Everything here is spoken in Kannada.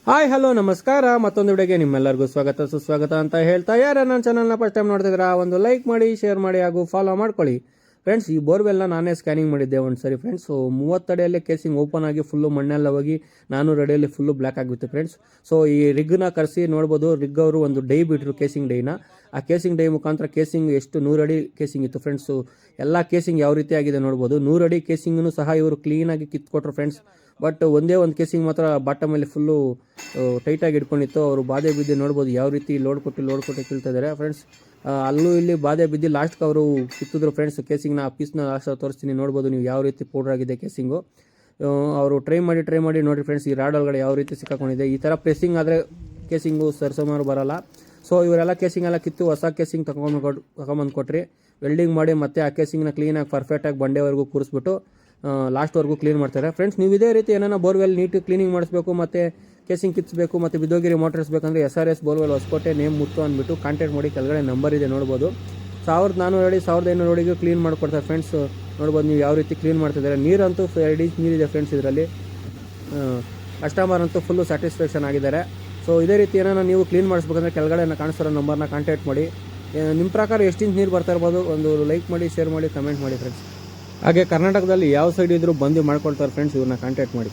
ಹಾಯ್ ಹಲೋ ನಮಸ್ಕಾರ. ಮತ್ತೊಂದು ವಿಡಿಯೋಗೆ ನಿಮ್ಮೆಲ್ಲರಿಗೂ ಸ್ವಾಗತ ಸುಸ್ವಾಗತ ಅಂತ ಹೇಳ್ತಾ, ಯಾರು ನನ್ನ ಚಾನಲ್ನ ಫಸ್ಟ್ ಟೈಮ್ ನೋಡ್ತಿದ್ದೀರಾ ಒಂದು ಲೈಕ್ ಮಾಡಿ, ಶೇರ್ ಮಾಡಿ ಹಾಗೂ ಫಾಲೋ ಮಾಡ್ಕೊಳ್ಳಿ. ಫ್ರೆಂಡ್ಸ್, ಈ ಬೋರ್ವೆಲ್ನ ನಾನೇ ಸ್ಕ್ಯಾನಿಂಗ್ ಮಾಡಿದ್ದೆ ಒಂದು ಸರಿ ಫ್ರೆಂಡ್ಸ್. 30 ಅಡಿಯಲ್ಲೇ ಕೇಸಿಂಗ್ ಓಪನ್ ಆಗಿ ಫುಲ್ಲು ಮಣ್ಣೆಲ್ಲ ಹೋಗಿ 400 ಅಡಿಯಲ್ಲಿ ಫುಲ್ಲು ಬ್ಲ್ಯಾಕ್ ಆಗಿತ್ತು ಫ್ರೆಂಡ್ಸ್. ಸೊ ಈ ರಿಗ್ನ ಕರೆಸಿ ನೋಡ್ಬೋದು. ರಿಗ್ ಅವರು ಒಂದು ಡೈ ಬಿಟ್ಟರು, ಕೇಸಿಂಗ್ ಡೈನ. ಆ ಕೇಸಿಂಗ್ ಡೈ ಮುಖಾಂತರ ಕೇಸಿಂಗ್ ಎಷ್ಟು 100 ಅಡಿ ಕೇಸಿಂಗ್ ಇತ್ತು ಫ್ರೆಂಡ್ಸು. ಎಲ್ಲ ಕೇಸಿಂಗ್ ಯಾವ ರೀತಿ ಆಗಿದೆ ನೋಡ್ಬೋದು. 100 ಅಡಿ ಕೇಸಿಂಗನ್ನು ಸಹ ಇವರು ಕ್ಲೀನಾಗಿ ಕಿತ್ಕೊಟ್ರು ಫ್ರೆಂಡ್ಸ್. ಬಟ್ ಒಂದೇ ಒಂದು ಕೇಸಿಂಗ್ ಮಾತ್ರ ಬಾಟಮಲ್ಲಿ ಫುಲ್ಲು ಟೈಟಾಗಿ ಇಟ್ಕೊಂಡಿತ್ತು. ಅವರು ಬಾಧೆ ಬಿದ್ದು ನೋಡ್ಬೋದು ಯಾವ ರೀತಿ ಲೋಡ್ ಕೊಟ್ಟು ಕೀಳ್ತಿದ್ದಾರೆ ಫ್ರೆಂಡ್ಸ್. ಅಲ್ಲೂ ಇಲ್ಲಿ ಬಾಧೆ ಬಿದ್ದು ಲಾಸ್ಟ್ಗೆ ಅವರು ಕಿತ್ತಿದ್ರು ಫ್ರೆಂಡ್ಸ್. ಕೇಸಿಂಗ್ನ ಆ ಪೀಸ್ನ ಲಾಸ್ಟ್ ತೋರಿಸ್ತೀನಿ, ನೋಡ್ಬೋದು ನೀವು ಯಾವ ರೀತಿ ಪೌಡರ್ ಆಗಿದೆ ಕೇಸಿಂಗು. ಅವರು ಟ್ರೈ ಮಾಡಿ ನೋಡಿ ಫ್ರೆಂಡ್ಸ್, ಈ ರಾಡ್ ಒಳಗಡೆ ಯಾವ ರೀತಿ ಸಿಕ್ಕಾಕೊಂಡಿದೆ. ಈ ಥರ ಪ್ರೆಸ್ಸಿಂಗ್ ಆದರೆ ಕೇಸಿಂಗು ಸರ್ಸುಮಾರು ಬರೋಲ್ಲ. ಸೊ ಇವರೆಲ್ಲ ಕೇಸಿಂಗ್ ಎಲ್ಲ ಕಿತ್ತು ಹೊಸ ಕೇಸಿಂಗ್ ತಗೊಂಬಂದು ಕೊಟ್ರಿ. ವೆಲ್ಡಿಂಗ್ ಮಾಡಿ ಮತ್ತೆ ಆ ಕೇಸಿಂಗ್ನ ಕ್ಲೀನಾಗಿ ಪರ್ಫೆಕ್ಟಾಗಿ ಬಂಡೆವರೆಗೂ ಕೂರಿಸ್ಬಿಟ್ಟು ಲಾಸ್ಟ್ವರೆಗೂ ಕ್ಲೀನ್ ಮಾಡ್ತಾರೆ ಫ್ರೆಂಡ್ಸ್. ನೀವು ಇದೇ ರೀತಿ ಏನಾರ ಬೋರ್ವೆಲ್ ನೀಟಾಗಿ ಕ್ಲೀನಿಂಗ್ ಮಾಡಿಸ್ಬೇಕು, ಮತ್ತು ಕೇಸಿಂಗ್ ಕಿಚ್ಚಬೇಕು, ಮತ್ತು ಬಿದ್ದೋಗಿರಿ ಮೋಟರ್ಸ್ ಬೇಕಂದರೆ SRS ಬೋರ್ವೆಲ್ ಹೊಸಕೋಟೆ ನೇಮ್ ಮುತ್ತು ಅಂದ್ಬಿಟ್ಟು ಕಾಂಟ್ಯಾಕ್ಟ್ ಮಾಡಿ. ಕೆಳಗಡೆ ನಂಬರ್ ಇದೆ ನೋಡ್ಬೋದು. 1400 ಅಡಿ 1500 ಅಡಿಗೂ ಕ್ಲೀನ್ ಮಾಡಿಕೊಡ್ತಾರೆ ಫ್ರೆಂಡ್ಸ್. ನೋಡ್ಬೋದು ನೀವು ಯಾವ ರೀತಿ ಕ್ಲೀನ್ ಮಾಡ್ತಿದ್ದಾರೆ. ನೀರಂತೂ 2 ಇಂಚ್ ನೀರಿದೆ ಫ್ರೆಂಡ್ಸ್ ಇದರಲ್ಲಿ. ಕಸ್ಟಮರ್ ಅಂತೂ ಫುಲ್ಲು ಸ್ಯಾಟಿಸ್ಫ್ಯಾಕ್ಷನ್ ಆಗಿದ್ದಾರೆ. ಸೊ ಇದೇ ರೀತಿ ಏನಾರ ನೀವು ಕ್ಲೀನ್ ಮಾಡಿಸ್ಬೇಕಂದ್ರೆ ಕೆಳಗಡೆ ಕಾಣಿಸ್ತಿರೋ ನಂಬರ್ನ ಕಾಂಟ್ಯಾಕ್ಟ್ ಮಾಡಿ. ನಿಮ್ಮ ಪ್ರಕಾರ ಎಷ್ಟು ಇಂಚ್ ನೀರು ಬರ್ತಾ ಇರ್ಬೋದು ಒಂದು ಲೈಕ್ ಮಾಡಿ, ಶೇರ್ ಮಾಡಿ, ಕಮೆಂಟ್ ಮಾಡಿ ಫ್ರೆಂಡ್ಸ್. ಹಾಗೆ ಕರ್ನಾಟಕದಲ್ಲಿ ಯಾವ ಸೈಡ್ ಇದ್ದರೂ ಬಂದು ಮಾಡ್ಕೊಳ್ತಾರೆ ಫ್ರೆಂಡ್ಸ್. ಇವ್ರನ್ನ ಕಾಂಟ್ಯಾಕ್ಟ್ ಮಾಡಿ.